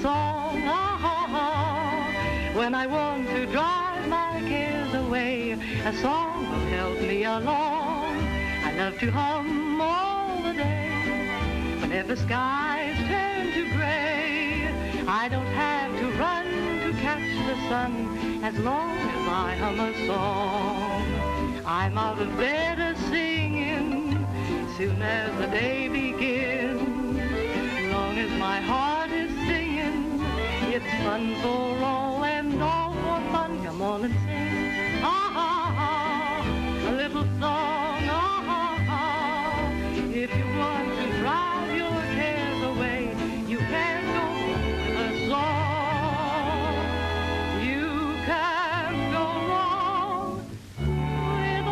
song. When I want to drive my cares away, a song will help me along. I love to hum all the day. Whenever skies turn to gray, I don't have to run to catch the sun. As long as I hum a song, I'm out of bed a-singing soon as the day begins. As long as my heart is singing, it's fun for all and all for fun. Come on and sing, a little song, if you want to drive your cares away, you can go with a song. You can go wrong with a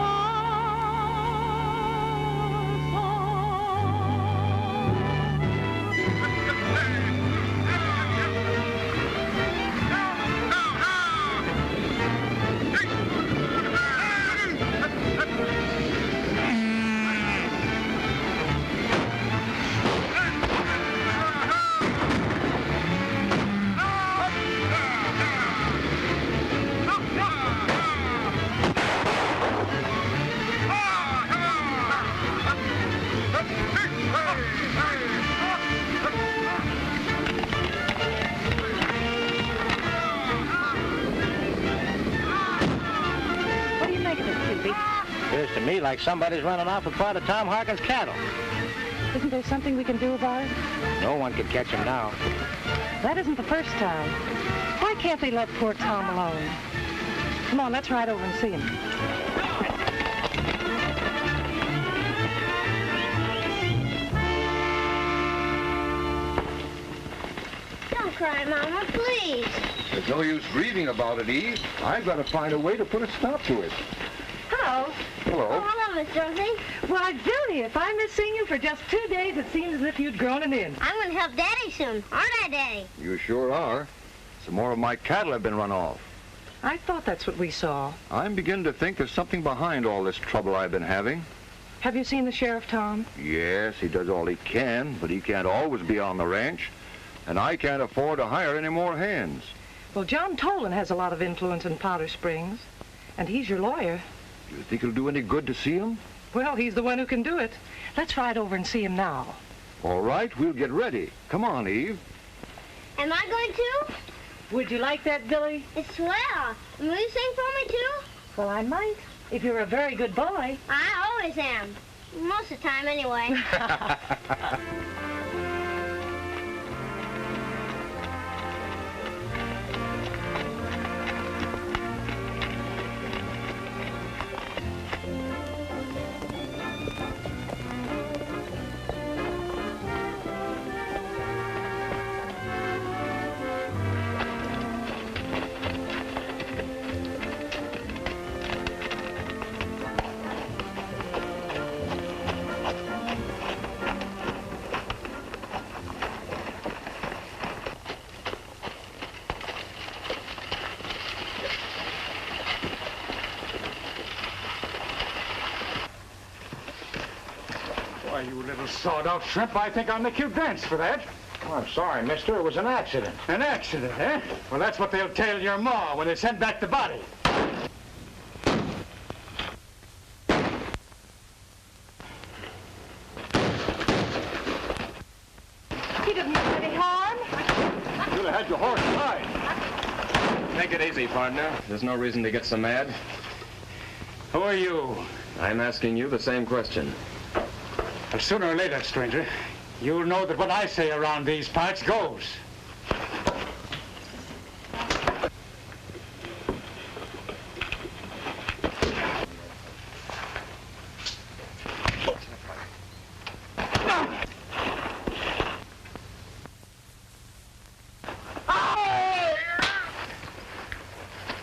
Appears to me like somebody's running off with part of Tom Harkin's cattle. Isn't there something we can do about it? No one can catch him now. That isn't the first time. Why can't they let poor Tom alone? Come on, let's ride over and see him. Don't cry, Mama, please. There's no use grieving about it, Eve. I've got to find a way to put a stop to it. Hello. Hello. Oh, hello, Miss Dorothy. Why, Billy, if I miss seeing you for just 2 days, it seems as if you'd grown an inch. I'm going to help Daddy soon. Aren't I, Daddy? You sure are. Some more of my cattle have been run off. I thought that's what we saw. I'm beginning to think there's something behind all this trouble I've been having. Have you seen the sheriff, Tom? Yes, he does all he can, but he can't always be on the ranch. And I can't afford to hire any more hands. Well, John Tolan has a lot of influence in Powder Springs, and he's your lawyer. Do you think it'll do any good to see him? Well, he's the one who can do it. Let's ride over and see him now. All right, we'll get ready. Come on, Eve. Am I going to? Would you like that, Billy? It's swell. And will you sing for me, too? Well, I might, if you're a very good boy. I always am. Most of the time, anyway. Why, you little sawed-out shrimp, I think I'll make you dance for that. Oh, I'm sorry, mister. It was an accident. An accident, eh? Well, that's what they'll tell your ma when they send back the body. He didn't do any harm. You'd have had your horse tied. Take it easy, partner. There's no reason to get so mad. Who are you? I'm asking you the same question. Well, sooner or later, stranger, you'll know that what I say around these parts goes.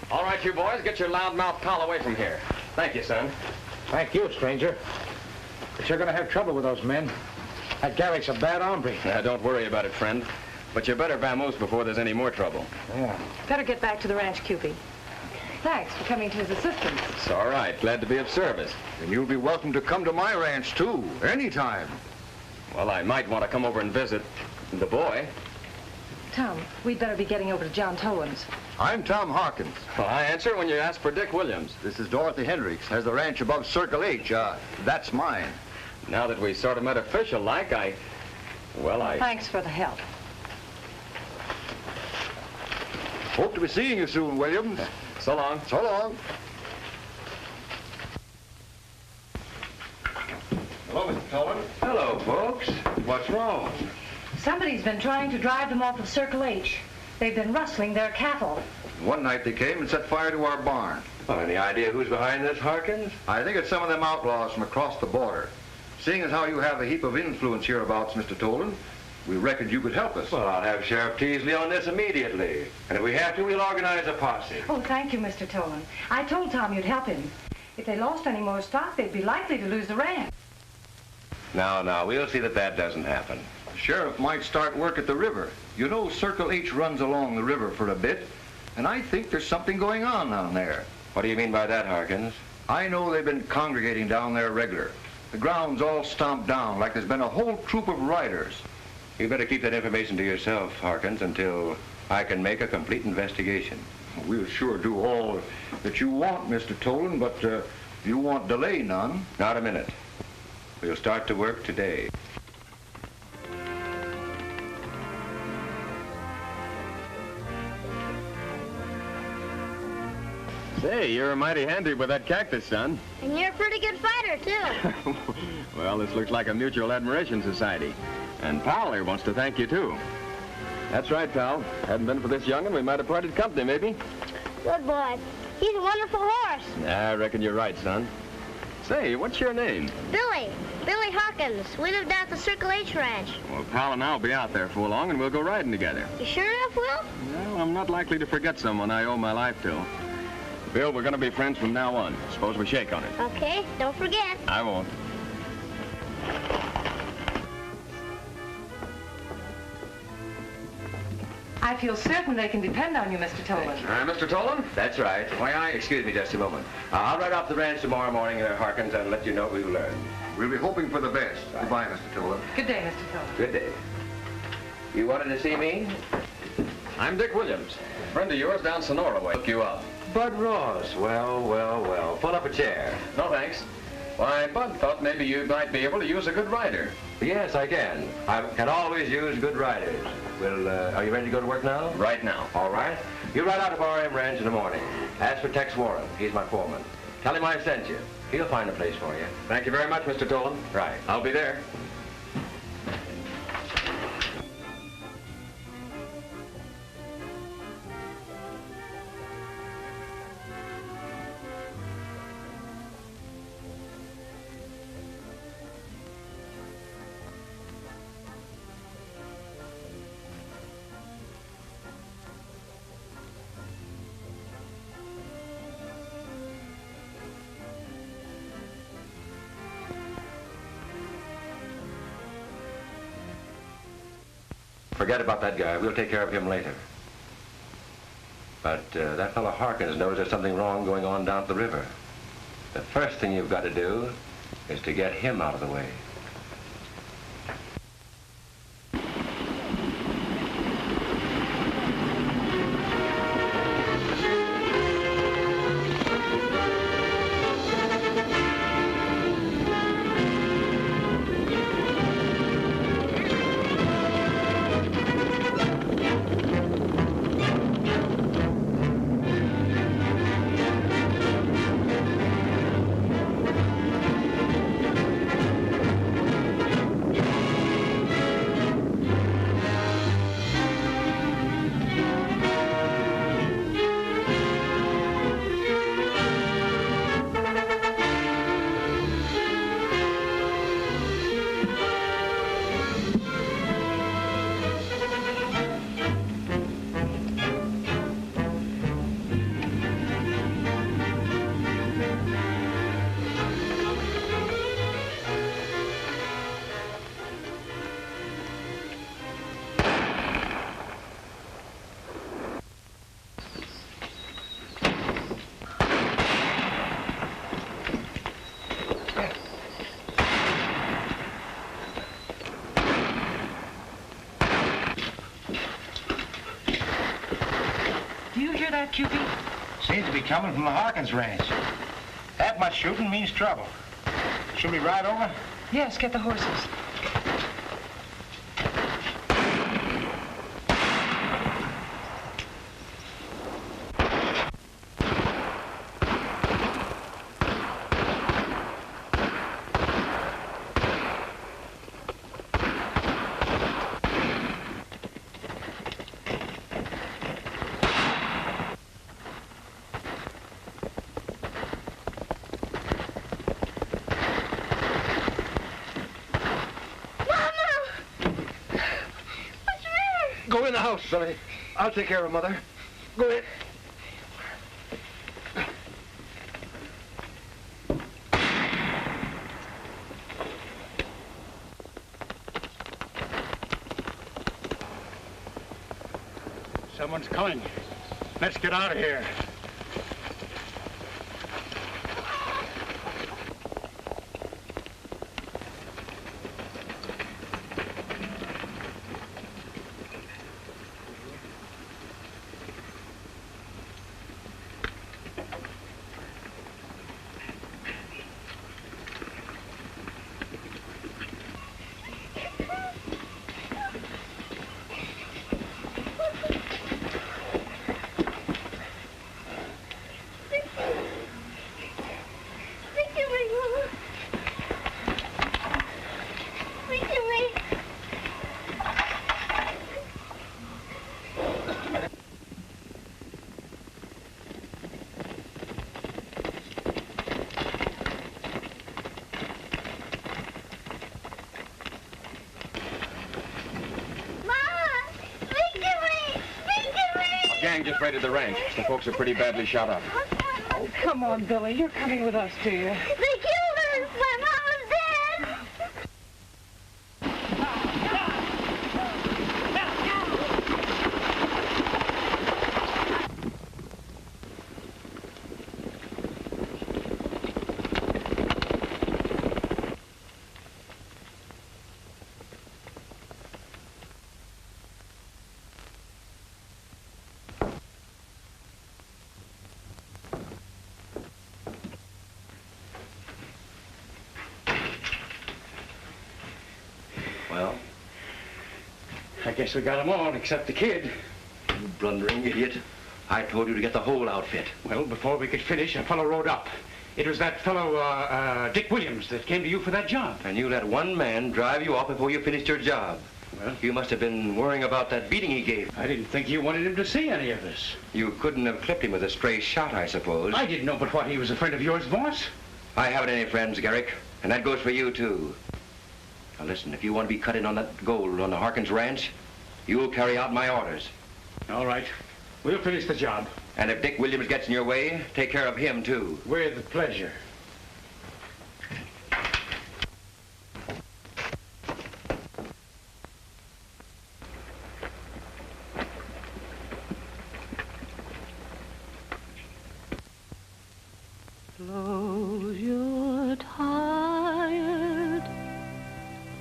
All right, you boys, get your loudmouth pal away from here. Thank you, son. Thank you, stranger. But you're going to have trouble with those men. That Garrick's a bad hombre. Don't worry about it, friend. But you better vamoose before there's any more trouble. Yeah. Better get back to the ranch, Cupid. Thanks for coming to his assistance. It's all right. Glad to be of service. And you'll be welcome to come to my ranch, too, anytime. Well, I might want to come over and visit the boy. Tom, we'd better be getting over to John Tolan's. I'm Tom Hawkins. Well, I answer when you ask for Dick Williams. This is Dorothy Hendricks. Has the ranch above Circle H. That's mine. Now that we sort of met official-like, Well, Thanks for the help. Hope to be seeing you soon, Williams. So long. So long. Hello, Mr. Tolan. Hello, folks. What's wrong? Somebody's been trying to drive them off of Circle H. They've been rustling their cattle. One night they came and set fire to our barn. Well, any idea who's behind this, Harkins? I think it's some of them outlaws from across the border. Seeing as how you have a heap of influence hereabouts, Mr. Tolan, we reckoned you could help us. Well, I'll have Sheriff Teasley on this immediately. And if we have to, we'll organize a posse. Oh, thank you, Mr. Tolan. I told Tom you'd help him. If they lost any more stock, they'd be likely to lose the ranch. Now, we'll see that that doesn't happen. The sheriff might start work at the river. You know Circle H runs along the river for a bit, and I think there's something going on down there. What do you mean by that, Harkins? I know they've been congregating down there regular. The ground's all stomped down like there's been a whole troop of riders. You better keep that information to yourself, Harkins, until I can make a complete investigation. We'll sure do all that you want, Mr. Tolan, but you won't delay none. Not a minute. We'll start to work today. Say, you're mighty handy with that cactus, son. And you're a pretty good fighter, too. Well, this looks like a mutual admiration society. And Pal here wants to thank you, too. That's right, Pal. Hadn't been for this young'un, we might have parted company, maybe. Good boy. He's a wonderful horse. I reckon you're right, son. Say, what's your name? Billy. Billy Hawkins. We live down at the Circle H Ranch. Well, Pal and I'll be out there for long, and we'll go riding together. You sure enough, Will? Well, I'm not likely to forget someone I owe my life to. Bill, we're going to be friends from now on. Suppose we shake on it. Okay, don't forget. I won't. I feel certain they can depend on you, Mr. Tolan. Mr. Tolan? That's right. Excuse me just a moment. I'll ride off the ranch tomorrow morning, Harkins, and let you know what we've learned. We'll be hoping for the best. Goodbye, Mr. Tolan. Good day, Mr. Tolan. Good day. You wanted to see me? I'm Dick Williams. Friend of yours down Sonora way. Look you up. Bud Ross. Well. Pull up a chair. No, thanks. Why, Bud thought maybe you might be able to use a good rider. Yes, I can. I can always use good riders. Well, are you ready to go to work now? Right now. All right. You ride out to RM Ranch in the morning. Ask for Tex Warren. He's my foreman. Tell him I sent you. He'll find a place for you. Thank you very much, Mr. Tolan. Right. I'll be there. Forget about that guy. We'll take care of him later. But that fellow Harkins knows there's something wrong going on down at the river. The first thing you've got to do is to get him out of the way. Cupid? Seems to be coming from the Harkins ranch. That much shooting means trouble. Should we ride over? Yes, get the horses. Go in the house, Sonny. I'll take care of Mother. Go in. Someone's coming. Let's get out of here. Gang just raided the ranch. The folks are pretty badly shot up. Oh, come on, Billy. You're coming with us, do you? They killed her! My mama's dead! Well, I guess we got them all, except the kid. you blundering idiot. I told you to get the whole outfit. Well, before we could finish, a fellow rode up. It was that fellow, Dick Williams, that came to you for that job. And you let one man drive you off before you finished your job. Well, You must have been worrying about that beating he gave. I didn't think you wanted him to see any of this. You couldn't have clipped him with a stray shot, I suppose. I didn't know but what he was a friend of yours, boss. I haven't any friends, Garrick, and that goes for you, too. Now, listen, if you want to be cut in on that gold on the Harkins ranch, you'll carry out my orders. All right. We'll finish the job. And if Dick Williams gets in your way, take care of him, too. With pleasure. Close your tired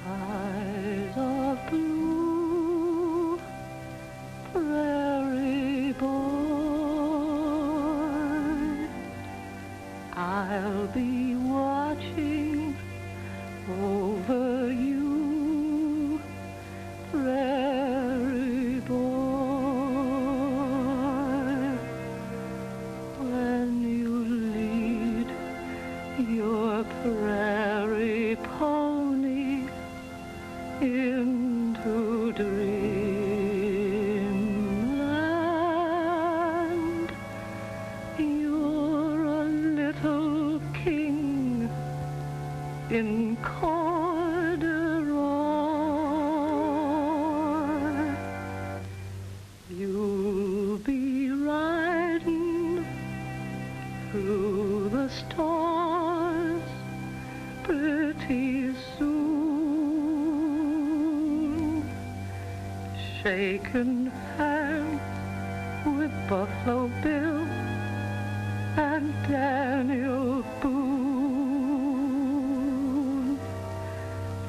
eyes of blue, prairie boy. I'll be watching over you, prairie boy. When you lead your prairie pony into dreamland, you're a little king in corduroy. You'll be riding through the stars pretty soon, shaking hands with Buffalo Bill and Daniel Boone.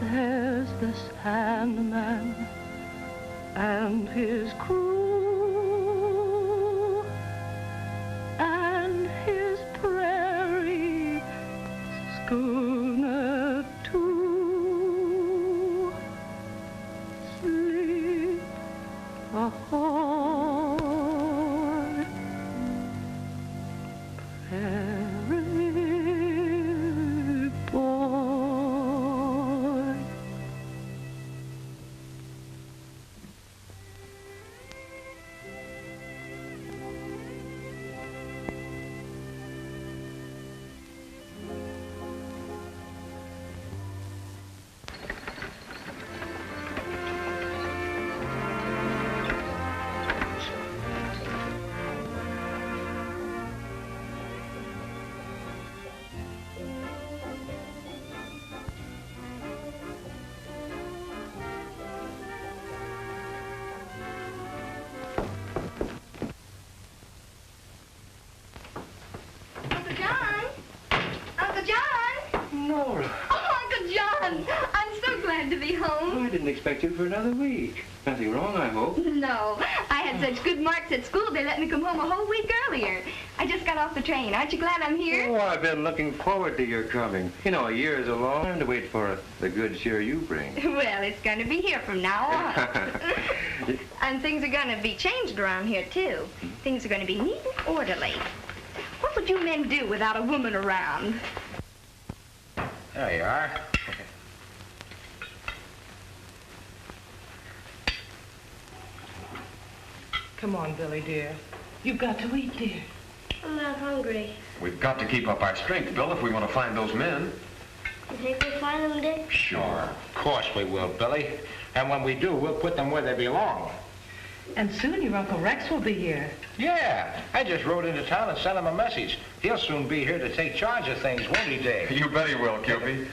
There's the Sandman and his crew Prairie boy. Uncle John! Uncle John! Nora. Oh, Uncle John! I'm so glad to be home. I didn't expect you for another week. Nothing wrong, I hope. No, I had such good marks at school, they let me come home a whole week earlier. I just got off the train. Aren't you glad I'm here? Oh, I've been looking forward to your coming. You know, a year is a long time to wait for the good cheer you bring. Well, it's going to be here from now on. And things are going to be changed around here, too. Things are going to be neat and orderly. What would you men do without a woman around? There you are. Come on, Billy, dear. You've got to eat, dear. I'm not hungry. We've got to keep up our strength, Bill, if we want to find those men. You think we'll find them, Dick? Sure. Of course we will, Billy. And when we do, we'll put them where they belong. And soon your Uncle Rex will be here. Yeah, I just rode into town and sent him a message. He'll soon be here to take charge of things, won't he, Dave? You bet he will, Cupid.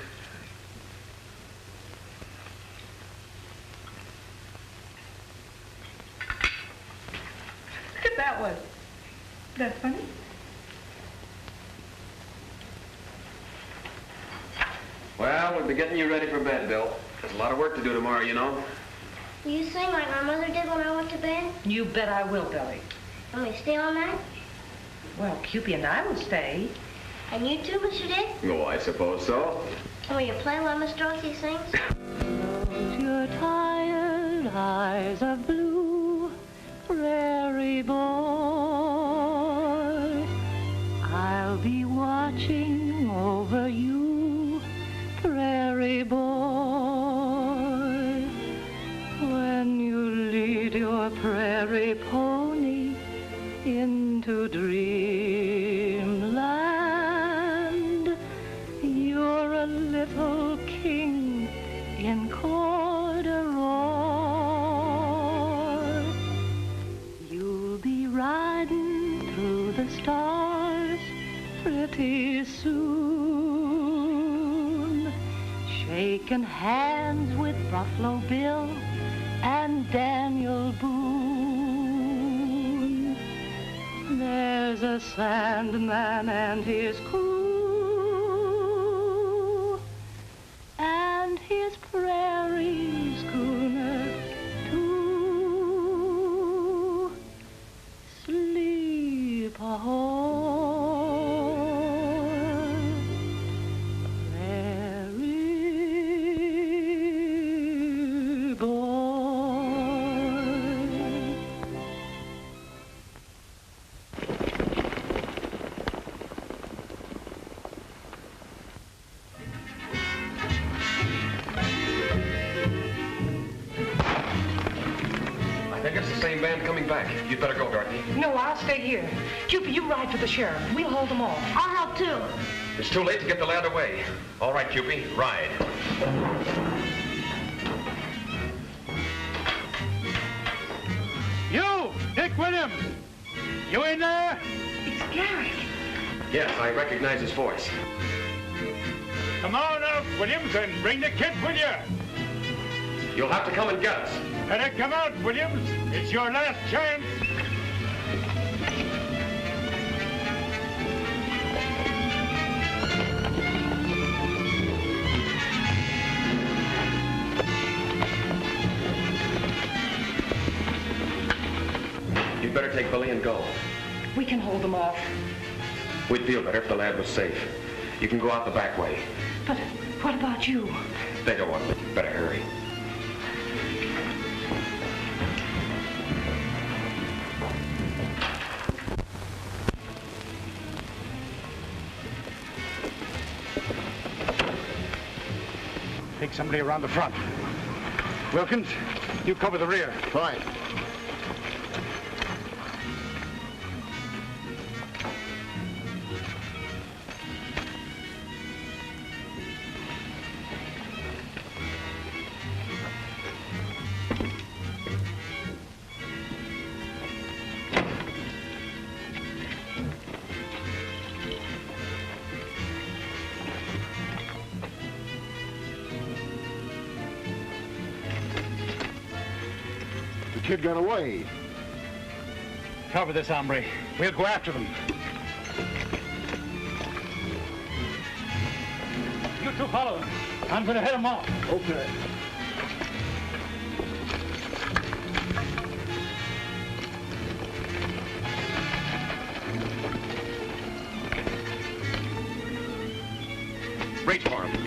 Look at that one. That's funny. Well, we'll be getting you ready for bed, Bill. There's a lot of work to do tomorrow, you know. Will you sing like my mother did when I went to bed? You bet I will, Billy. Want me to stay all night? Well, Cupid and I will stay. And you too, Mr. Dick? Oh, I suppose so. And will you play while Miss Dorothy sings? Close your tired eyes of blue, prairie boy. I'll be watching over you, prairie boy. When you lead your prairie pony into dreamland, you're a little king in corduroy. You'll be riding through the stars pretty soon, shaking hands with Buffalo Bill and Daniel Boone. There's a Sandman and his crew, and his prairie schooner, too. Sleep ahoy, prairie boy. I think it's the same band coming back. You'd better go, Dorothy. No, I'll stay here. Cupid, you ride for the sheriff. We'll hold them off. I'll help too. It's too late to get the lad away. All right, Cupid, ride. You, Dick Williams. You in there? It's Garrick. Yes, I recognize his voice. Come on up, Williams, and bring the kid with you. You'll have to come and get us. Better come out, Williams. It's your last chance. You'd better take Billy and go. We can hold them off. We'd feel better if the lad was safe. You can go out the back way. But what about you? They don't want me. Better hurry. somebody around the front. Wilkins, you cover the rear. Fine. The kid got away. Cover this hombre. We'll go after them. You two follow them. I'm going to head them off. Okay. Reach for him.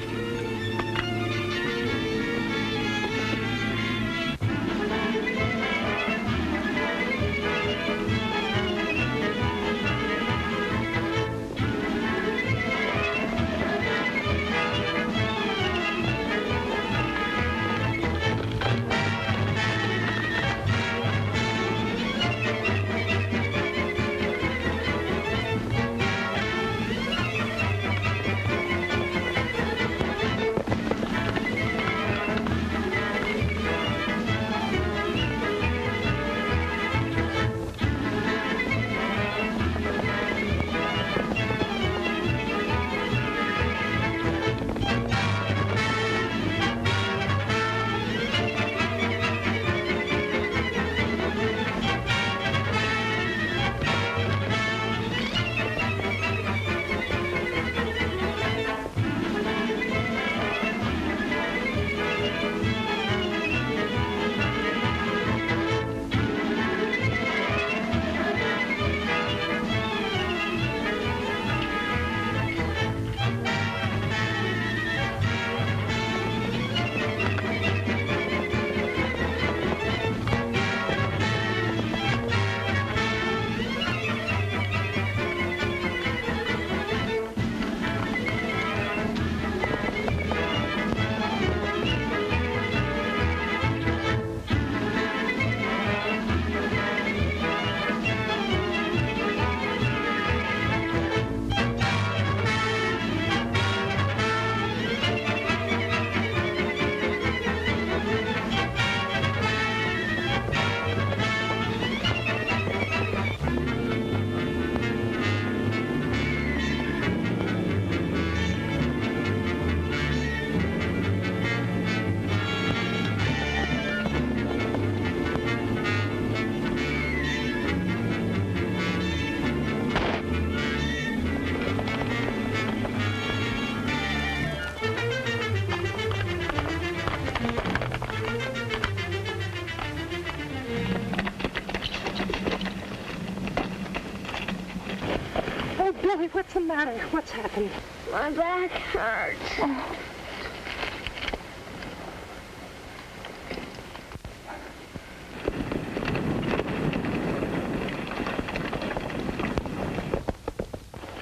Billy, what's the matter? What's happened? My back hurts. Oh.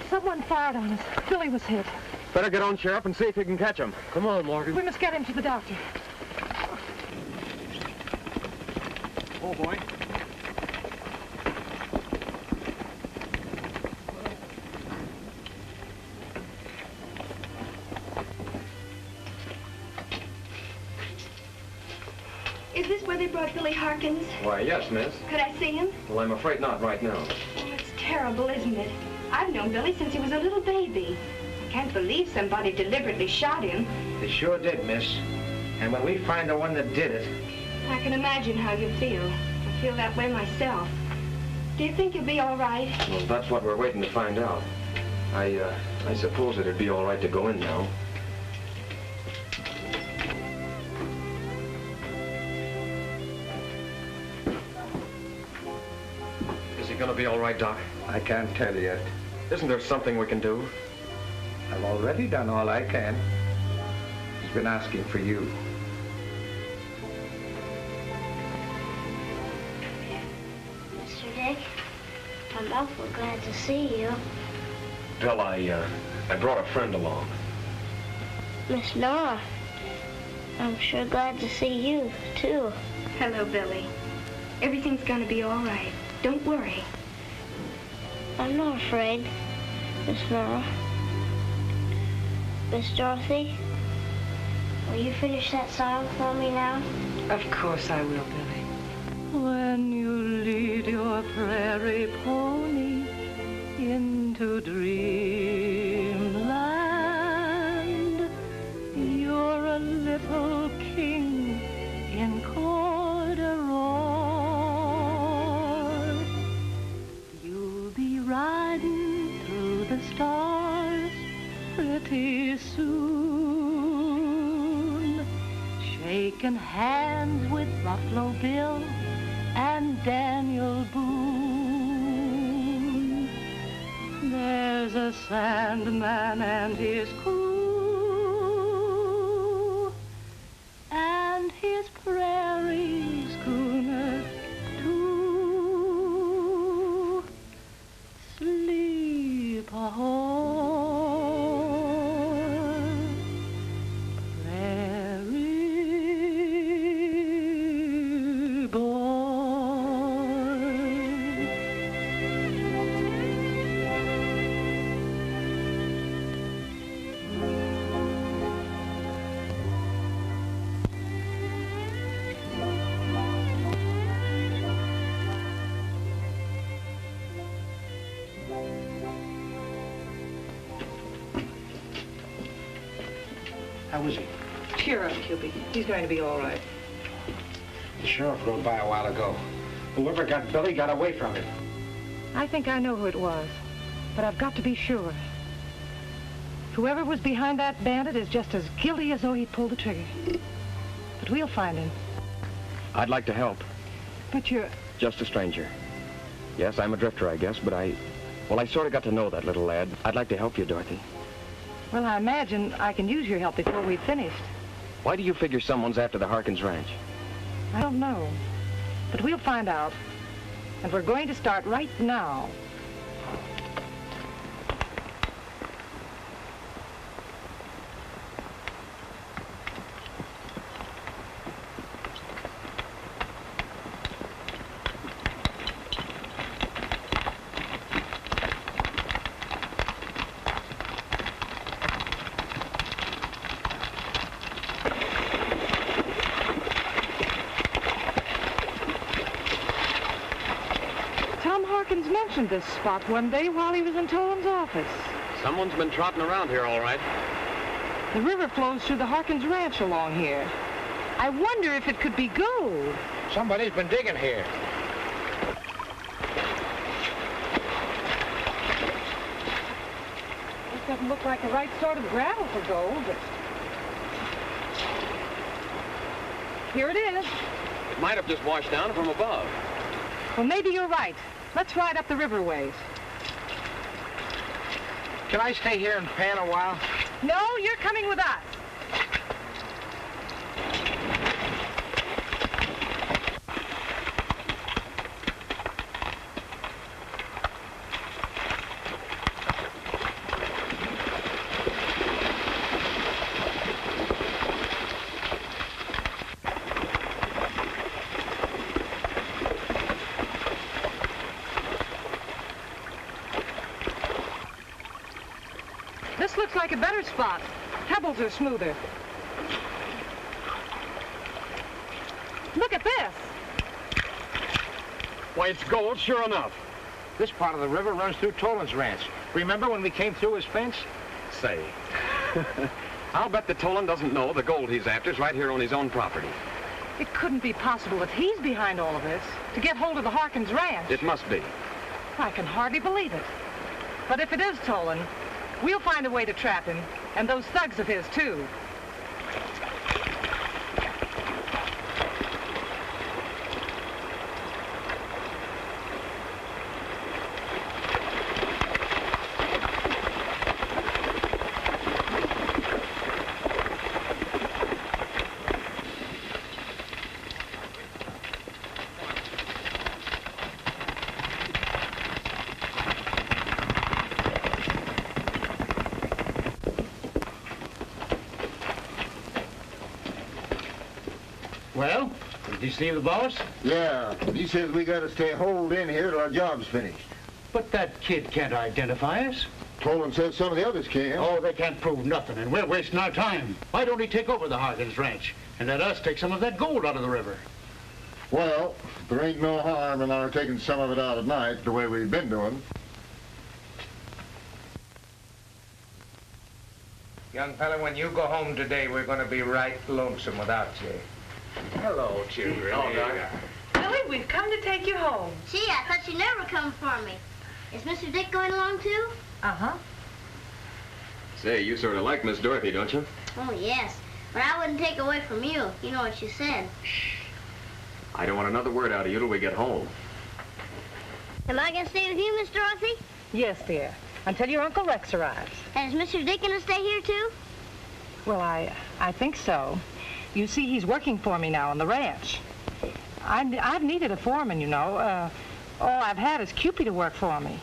Someone fired on us. Billy was hit. Better get on, Sheriff, and see if you can catch him. Come on, Morgan. We must get him to the doctor. Oh, boy. Is this where they brought Billy Harkins? Why, yes, miss. Could I see him? Well, I'm afraid not right now. Oh, it's terrible, isn't it? I've known Billy since he was a little baby. I can't believe somebody deliberately shot him. They sure did, miss. And when we find the one that did it... I can imagine how you feel. I feel that way myself. Do you think you'll be all right? Well, that's what we're waiting to find out. I suppose it'd be all right to go in now. Is he gonna be all right, Doc? I can't tell yet. Isn't there something we can do? I've already done all I can. He's been asking for you. Mr. Dick, I'm awful glad to see you. Bill, I brought a friend along. Miss Nora. I'm sure glad to see you, too. Hello, Billy. Everything's gonna be all right. Don't worry. I'm not afraid, Miss Nora. Miss Dorothy, will you finish that song for me now? Of course I will, Billy. When you lead your prairie pony into dreamland, you're a little king in corduroy. You'll be riding through the stars pretty soon, shaking hands with Buffalo Bill and Daniel Boone. There's a Sandman and his crew, and his prairie schooners too. Sleep ahoy, prairie boy. How is he? Cheer up, Cupid. He's going to be all right. The sheriff rode by a while ago. Whoever got Billy got away from him. I think I know who it was, but I've got to be sure. Whoever was behind that bandit is just as guilty as though he pulled the trigger. But we'll find him. I'd like to help. But you're... Just a stranger. Yes, I'm a drifter, I guess, but I sort of got to know that little lad. I'd like to help you, Dorothy. Well, I imagine I can use your help before we've finished. Why do you figure someone's after the Harkins Ranch? I don't know. But we'll find out. And we're going to start right now. Mentioned this spot one day while he was in Tolan's office. Someone's been trotting around here, all right. The river flows through the Harkins Ranch along here. I wonder if it could be gold. Somebody's been digging here. This doesn't look like the right sort of gravel for gold, but... Here it is. It might have just washed down from above. Well, maybe you're right. Let's ride up the riverways. Can I stay here and pan a while? No, you're coming with us. This looks like a better spot. Pebbles are smoother. Look at this. Why, it's gold, sure enough. This part of the river runs through Tolan's ranch. Remember when we came through his fence? Say, I'll bet that Tolan doesn't know the gold he's after is right here on his own property. It couldn't be possible that he's behind all of this to get hold of the Harkins Ranch. It must be. I can hardly believe it. But if it is Tolan, we'll find a way to trap him, and those thugs of his, too. Well, did you see the boss? Yeah, but he says we gotta stay holed in here till our job's finished. But that kid can't identify us. Tolan says some of the others can. Oh, they can't prove nothing, and we're wasting our time. Why don't he take over the Harkins ranch and let us take some of that gold out of the river? Well, there ain't no harm in our taking some of it out at night the way we've been doing. Young fella, when you go home today, we're going to be right lonesome without you. Hello, children. Oh, Billy, we've come to take you home. Gee, I thought you'd never come for me. Is Mr. Dick going along too? Uh-huh. Say, you sort of like Miss Dorothy, don't you? Oh, yes. But I wouldn't take away from you. You know what she said. I don't want another word out of you till we get home. Am I going to stay with you, Miss Dorothy? Yes, dear. Until your Uncle Rex arrives. And is Mr. Dick going to stay here too? Well, I think so. You see, he's working for me now on the ranch. I've needed a foreman, you know. All I've had is Cupid to work for me.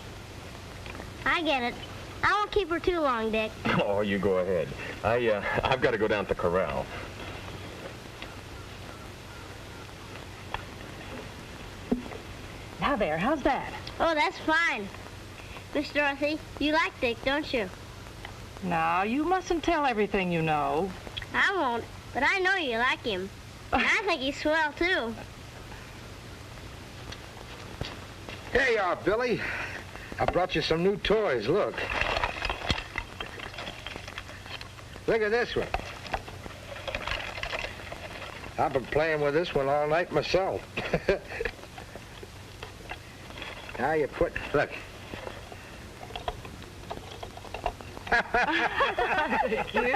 I get it. I won't keep her too long, Dick. Oh, you go ahead. I've got to go down to the corral. Now there, how's that? Oh, that's fine. Miss Dorothy, you like Dick, don't you? Now, you mustn't tell everything you know. I won't, but I know you like him. And I think he's swell, too. Here you are, Billy. I brought you some new toys, look. Look at this one. I've been playing with this one all night myself. Now you put, look. Cute.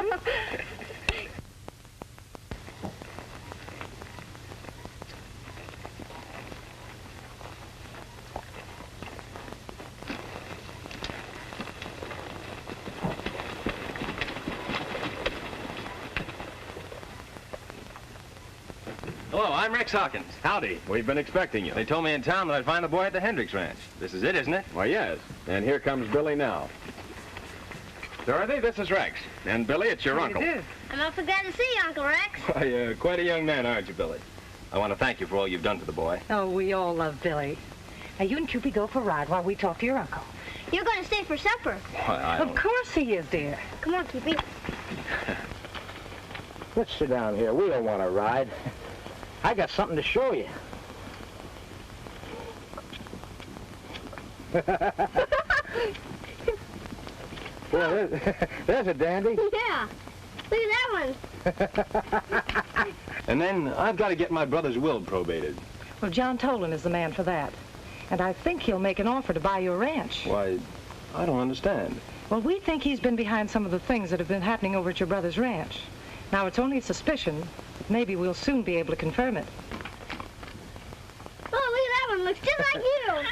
Hello, I'm Rex Hawkins. Howdy. We've been expecting you. They told me in town that I'd find the boy at the Hendricks Ranch. This is it, isn't it? Why, yes. And here comes Billy now. Dorothy, this is Rex. And Billy, it's your uncle. I'm awfully glad to see you, Uncle Rex. Why, quite a young man, aren't you, Billy? I want to thank you for all you've done for the boy. Oh, we all love Billy. Now, you and Cupid go for a ride while we talk to your uncle. You're going to stay for supper. Why, Of course he is, dear. Come on, Cupid. Let's sit down here. We don't want to ride. I got something to show you. Well, there's a dandy. Yeah. Look at that one. And then I've got to get my brother's will probated. Well, John Tolan is the man for that. And I think he'll make an offer to buy your ranch. Why, I don't understand. Well, we think he's been behind some of the things that have been happening over at your brother's ranch. Now, it's only a suspicion. But maybe we'll soon be able to confirm it. Oh, look at that one. Looks just like you.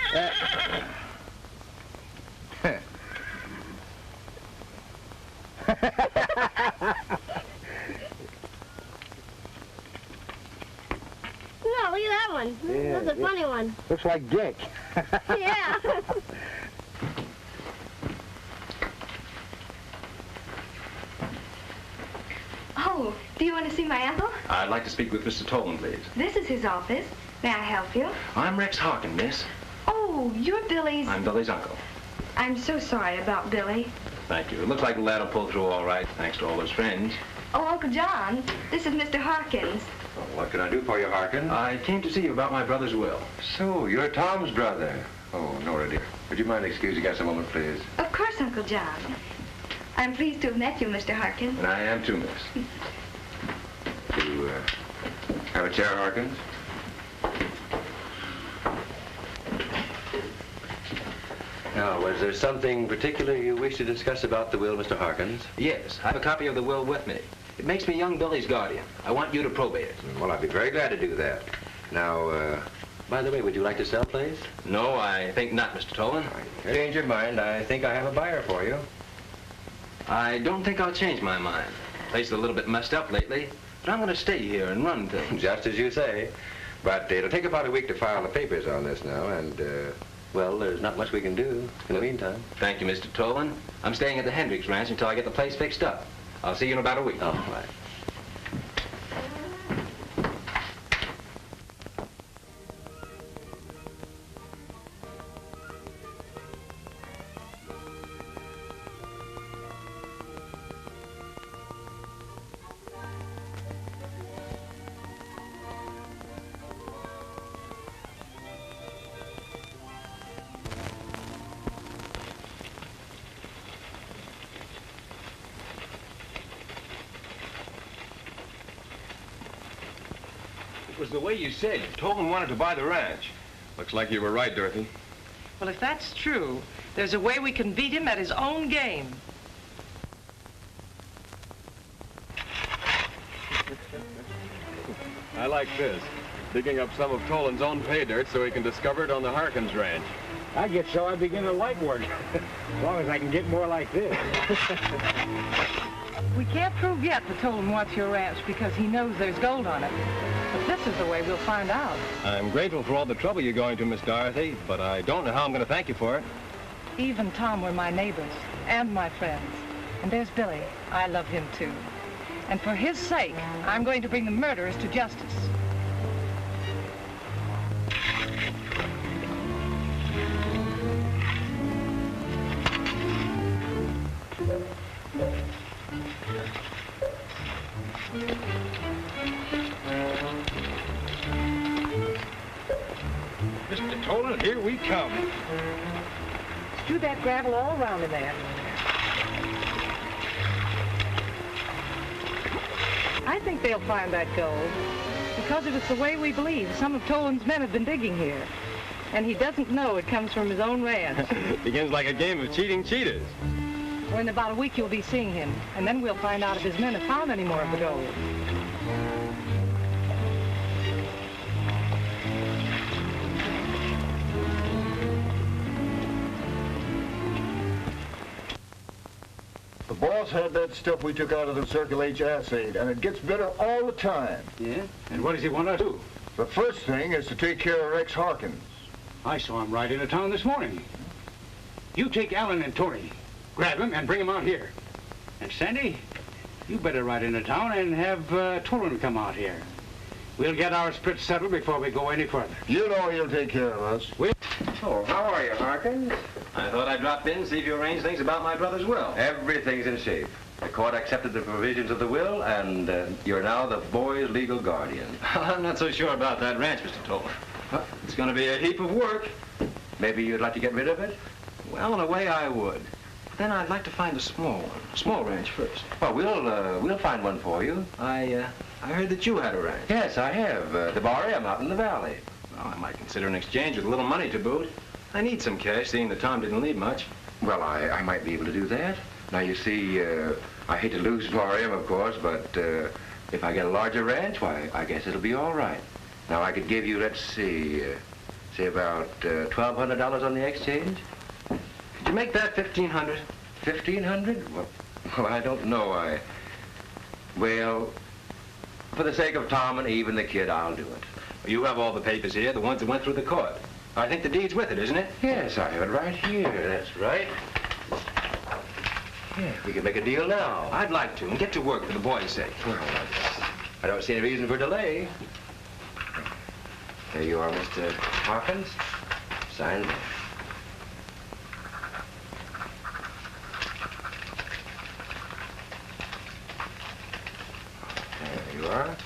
No, look at that one. Yeah, That's a funny one. Looks like Dick. Yeah. Oh, do you want to see my uncle? I'd like to speak with Mr. Tolan, please. This is his office. May I help you? I'm Rex Hawkins, miss. Oh, you're Billy's... I'm Billy's uncle. I'm so sorry about Billy. Thank you. It looks like the lad will pull through all right, thanks to all his friends. Oh, Uncle John, this is Mr. Harkins. Well, what can I do for you, Harkins? I came to see you about my brother's will. So, you're Tom's brother. Oh, Nora, dear. Would you mind excusing us a moment, please? Of course, Uncle John. I'm pleased to have met you, Mr. Harkins. And I am too, miss. To, have a chair, Harkins? Now, was there something particular you wish to discuss about the will, Mr. Harkins? Yes, I have a copy of the will with me. It makes me young Billy's guardian. I want you to probate it. Well, I'd be very glad to do that. Now, by the way, would you like to sell, please? No, I think not, Mr. Tolan. Change your mind. I think I have a buyer for you. I don't think I'll change my mind. The place is a little bit messed up lately, but I'm going to stay here and run things. Just as you say. But it'll take about a week to file the papers on this now, and, well, there's not much we can do in the meantime. Thank you, Mr. Tolan. I'm staying at the Hendricks Ranch until I get the place fixed up. I'll see you in about a week. All right. It was the way you said. You told him wanted to buy the ranch. Looks like you were right, Dorothy. Well, if that's true, there's a way we can beat him at his own game. I like this. Digging up some of Tolan's own pay dirt so he can discover it on the Harkins ranch. I get so I begin to like work. As long as I can get more like this. We can't prove yet that Tolan wants your ranch because he knows there's gold on it. But this is the way we'll find out. I'm grateful for all the trouble you're going to, Miss Dorothy, but I don't know how I'm going to thank you for it. Eve and Tom were my neighbors and my friends. And there's Billy. I love him too. And for his sake, I'm going to bring the murderers to justice. Mr. Tolan, here we come. Strew that gravel all around in there. I think they'll find that gold. Because if it's the way we believe, some of Tolan's men have been digging here. And he doesn't know it comes from his own ranch. Begins like a game of cheating cheaters. Well, in about a week you'll be seeing him. And then we'll find out if his men have found any more of the gold. The boss had that stuff we took out of the Circle H acid, and it gets better all the time. Yeah? And what does he want us to do? The first thing is to take care of Rex Harkins. I saw him ride into town this morning. You take Alan and Tony, grab him, and bring him out here. And Sandy, you better ride into town and have Tolan come out here. We'll get our splits settled before we go any further. You know he'll take care of us. Oh, how are you, Harkins? I thought I'd drop in and see if you arranged things about my brother's will. Everything's in shape. The court accepted the provisions of the will, and you're now the boy's legal guardian. I'm not so sure about that ranch, Mr. Tolan. It's going to be a heap of work. Maybe you'd like to get rid of it? Well, in a way, I would. But then I'd like to find a small one. A small ranch first. Well, we'll find one for you. I heard that you had a ranch. Yes, I have. The Barnett out in the valley. Well, I might consider an exchange with a little money to boot. I need some cash, seeing that Tom didn't leave much. Well, I might be able to do that. Now, you see, I hate to lose RM, of course, but if I get a larger ranch, why, I guess it'll be all right. Now, I could give you, let's see, say about $1,200 on the exchange. Could you make that $1,500? $1,500? Well, I don't know. Well, for the sake of Tom and Eve and the kid, I'll do it. You have all the papers here, the ones that went through the court. I think the deed's with it, isn't it? Yes, I have it right here. That's right. Yeah, we can make a deal now. I'd like to, and get to work for the boy's sake. Well, I don't see any reason for delay. There you are, Mr. Harkins. Sign there. There you are.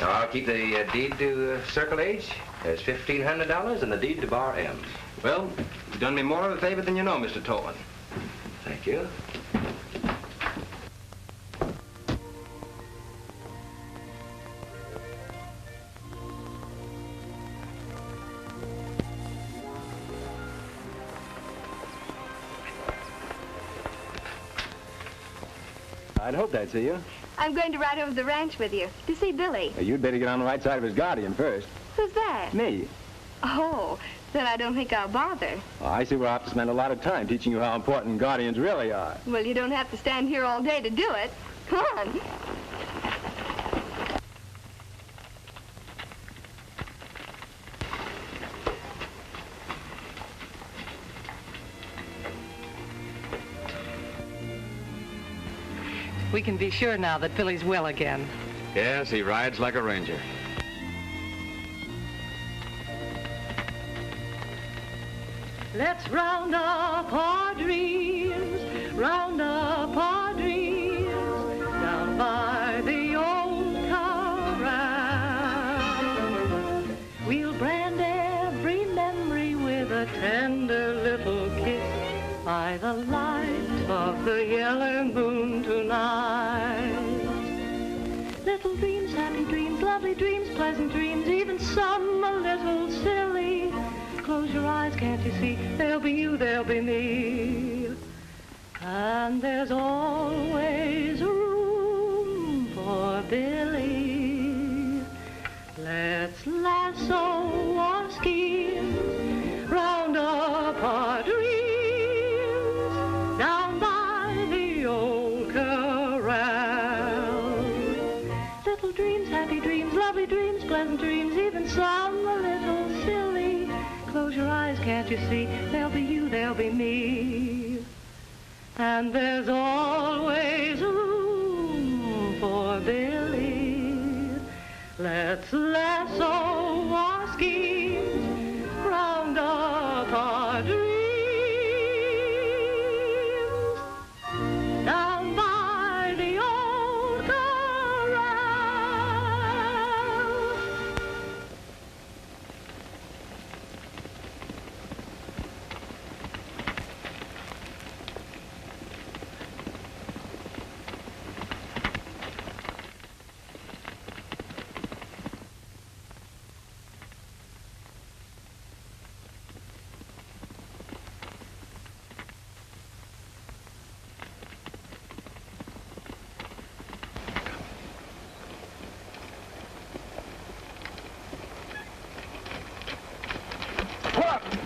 Now, I'll keep the deed to Circle H. There's $1,500 and the deed to Bar M. Well, you've done me more of a favor than you know, Mr. Tolan. Thank you. I'd hoped I'd see you. I'm going to ride over to the ranch with you to see Billy. You'd better get on the right side of his guardian first. Who's that? Me. Oh, then I don't think I'll bother. Oh, I see we'll have to spend a lot of time teaching you how important guardians really are. Well, you don't have to stand here all day to do it. Come on. We can be sure now that Billy's well again. Yes, he rides like a ranger. Let's round up our dreams, round up our dreams, down by the old corral. We'll brand every memory with a tender little kiss by the light of the yellow moon tonight. Little dreams, happy dreams, love lovely dreams, pleasant dreams, even some a little silly. Close your eyes, can't you see? There'll be you, there'll be me. And there's always room for Billy. Let's lasso our schemes, round up our dreams, down by the old corral. Little dreams, happy dreams, lovely dreams, pleasant dreams, even some a little silly. Close your eyes, can't you see? There'll be you, there'll be me. And there's always room for Billy. Let's lasso our schemes, round up our dreams, down by the old corral.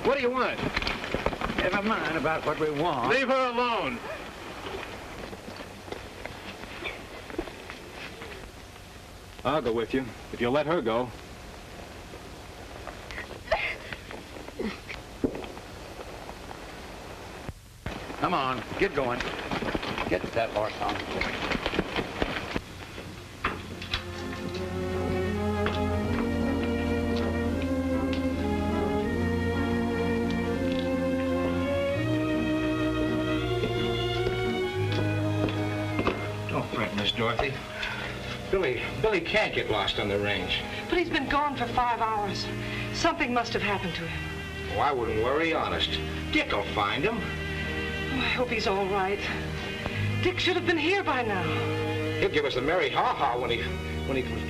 What do you want? Never mind about what we want. Leave her alone. I'll go with you, if you'll let her go. Come on, get going. Get that horse on. Don't fret, Miss Dorothy. Billy can't get lost on the range. But he's been gone for 5 hours. Something must have happened to him. Oh, I wouldn't worry, honest. Dick will find him. Oh, I hope he's all right. Dick should have been here by now. He'll give us the merry ha-ha when he comes.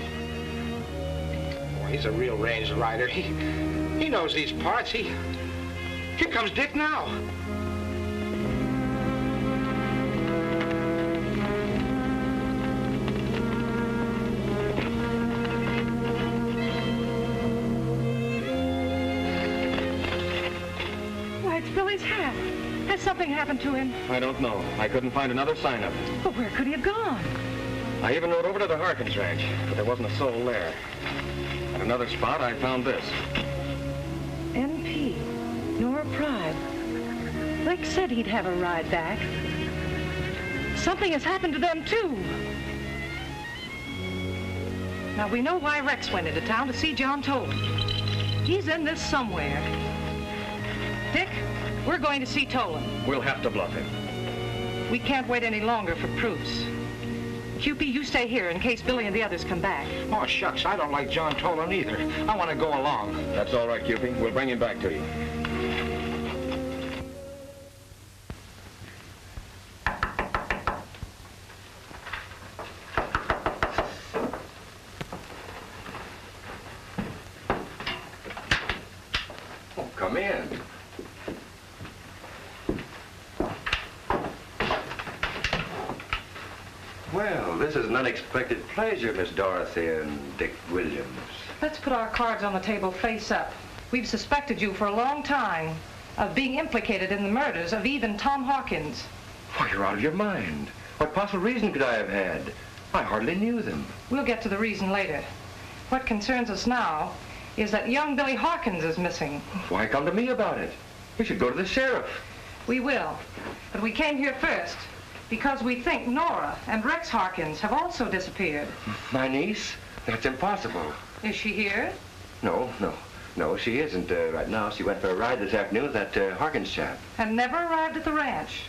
Oh, he's a real range rider. He knows these parts. Here comes Dick now. Why, it's Billy's hat. Has something happened to him? I don't know. I couldn't find another sign of it. But where could he have gone? I even rode over to the Harkins ranch, but there wasn't a soul there. At another spot, I found this. N.P. Nora Pride. Rick said he'd have a ride back. Something has happened to them, too. Now, we know why Rex went into town to see John Tolan. He's in this somewhere. Dick, we're going to see Tolan. We'll have to bluff him. We can't wait any longer for proofs. Cupie, you stay here in case Billy and the others come back. Oh, shucks, I don't like John Tolan either. I want to go along. That's all right, Cupie. We'll bring him back to you. Oh, come in. Well, this is an unexpected pleasure, Miss Dorothy and Dick Williams. Let's put our cards on the table face up. We've suspected you for a long time of being implicated in the murders of Eve and Tom Hawkins. Why, you're out of your mind. What possible reason could I have had? I hardly knew them. We'll get to the reason later. What concerns us now is that young Billy Hawkins is missing. Why come to me about it? We should go to the sheriff. We will. But we came here first because we think Nora and Rex Hawkins have also disappeared. My niece? That's impossible. Is she here? No, she isn't right now. She went for a ride this afternoon with that Hawkins chap. And never arrived at the ranch.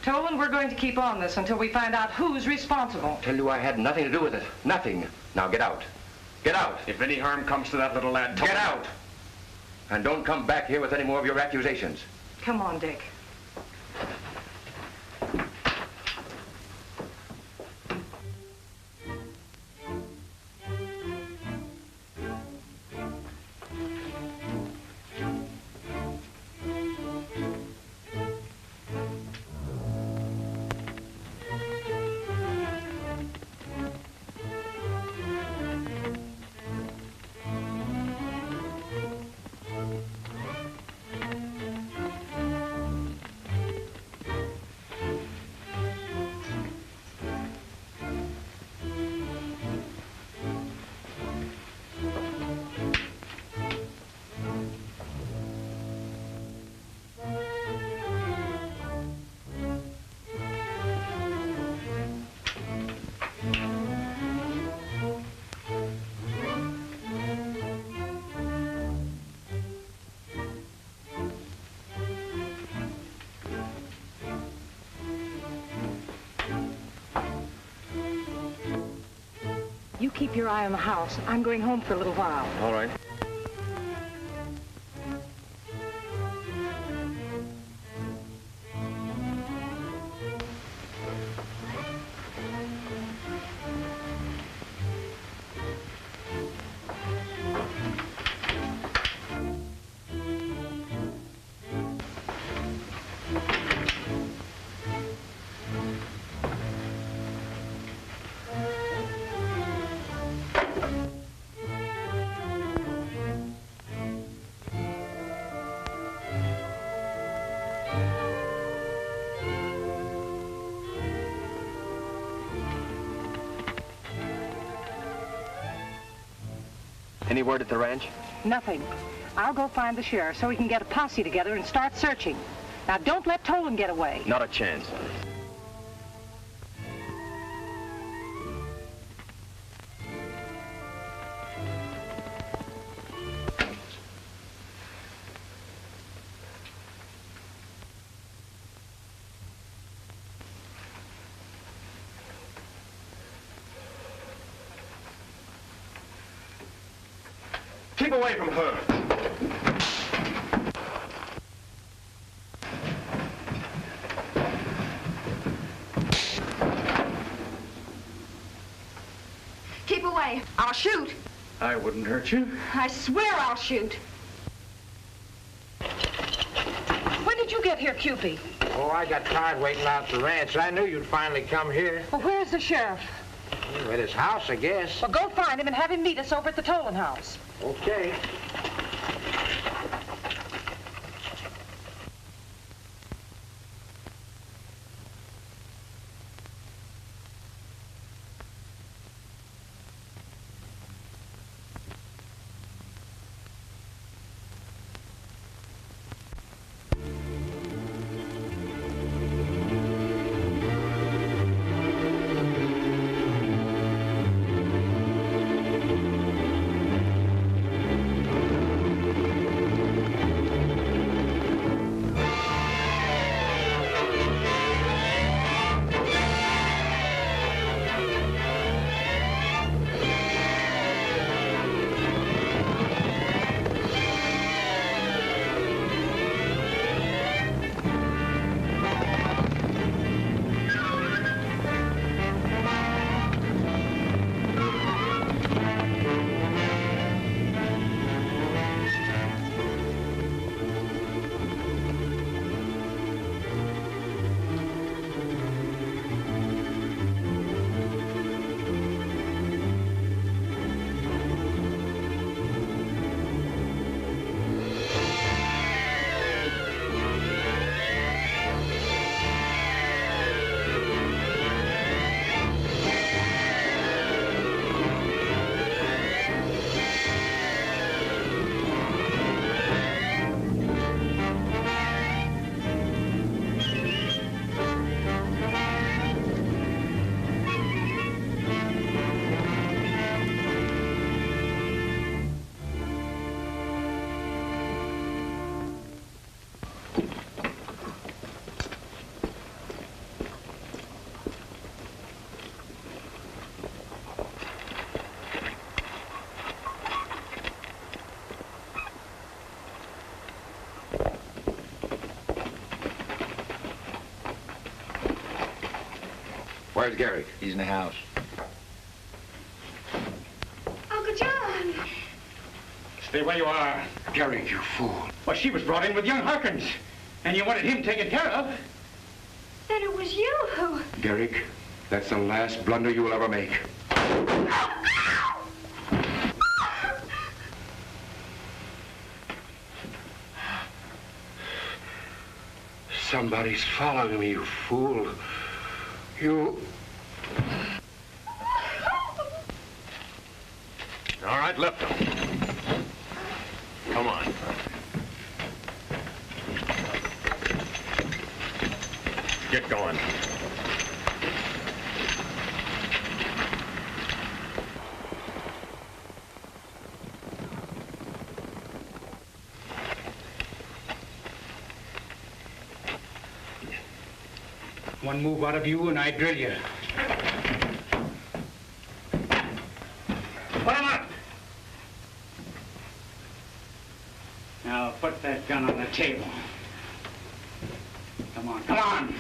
Tolan, we're going to keep on this until we find out who's responsible. Tell you I had nothing to do with it. Nothing. Now get out. Get out. If any harm comes to that little lad, get out. And don't come back here with any more of your accusations. Come on, Dick. keep your eye on the house. I'm going home for a little while. All right. Any word at the ranch? Nothing. I'll go find the sheriff so we can get a posse together and start searching. Now, don't let Tolan get away. Not a chance. Keep away from her. Keep away. I'll shoot. I wouldn't hurt you. I swear I'll shoot. When did you get here, Cupid? Oh, I got tired waiting out at the ranch. I knew you'd finally come here. Well, where's the sheriff? At his house, I guess. Well, go find him and have him meet us over at the Tolan house. Okay. Where's Gary? He's in the house. Uncle John. Stay where you are. Gary, you fool. Well, she was brought in with young Harkins, and you wanted him taken care of. Then it was you who... Garrick, that's the last blunder you will ever make. Somebody's following me, you fool. You... All right, left him. Come on. Get going. One move out of you and I drill you. that gun on the table. Come on, come on.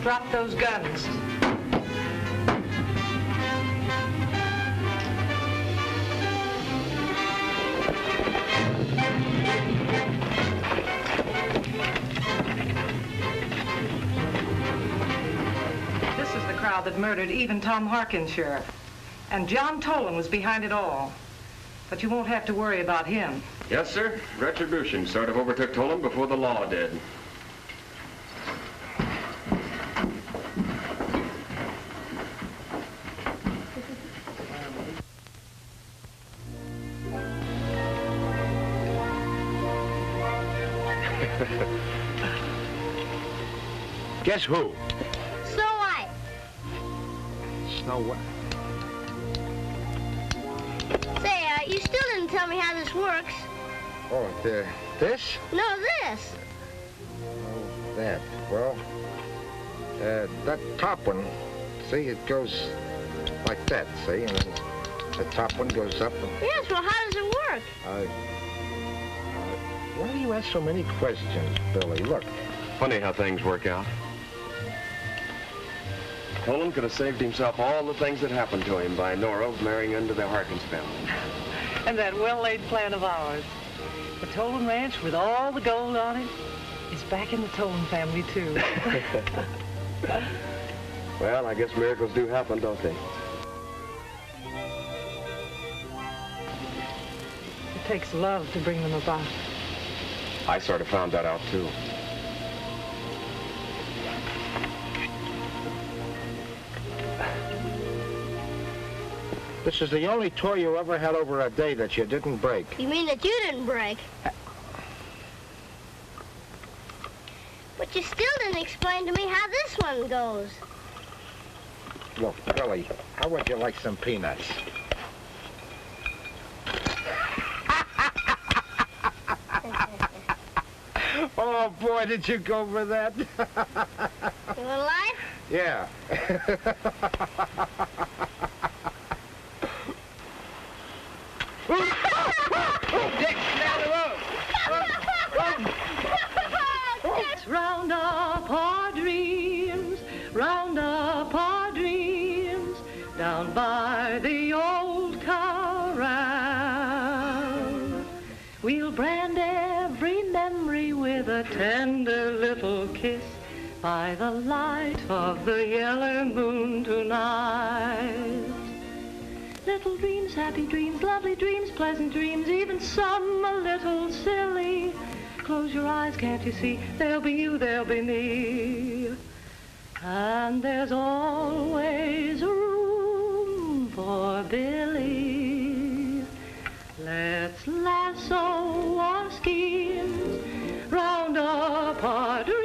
Drop those guns. This is the crowd that murdered even Tom Harkins, Sheriff. And John Tolan was behind it all. But you won't have to worry about him. Yes, sir. Retribution sort of overtook Tolan before the law did. Guess who? Snow White. Snow White. Say, you still didn't tell me how this works. Oh, this? No, this. Oh, that. Well, that top one, see, it goes like that, see? And then the top one goes up. And, Yes, well, how does it work? why do you ask so many questions, Billy? Look. Funny how things work out. Tolan could have saved himself all the things that happened to him by Nora marrying into the Harkins family. And that well-laid plan of ours. The Tolan Ranch with all the gold on it is back in the Tolan family, too. Well, I guess miracles do happen, don't they? It takes love to bring them about. I sort of found that out, too. This is the only toy you ever had over a day that you didn't break. You mean that you didn't break? But you still didn't explain to me how this one goes. Look, Billy, how would you like some peanuts? Oh, boy, did you go for that? You want a life? Yeah. Dick, down the road. Let's round up our dreams, round up our dreams, down by the old corral. We'll brand every memory with a tender little kiss by the light of the yellow moon tonight. Little dreams, happy dreams, lovely dreams, pleasant dreams, even some a little silly. Close your eyes, can't you see? There'll be you, there'll be me. And there's always room for Billy. Let's lasso our schemes, round up our dreams.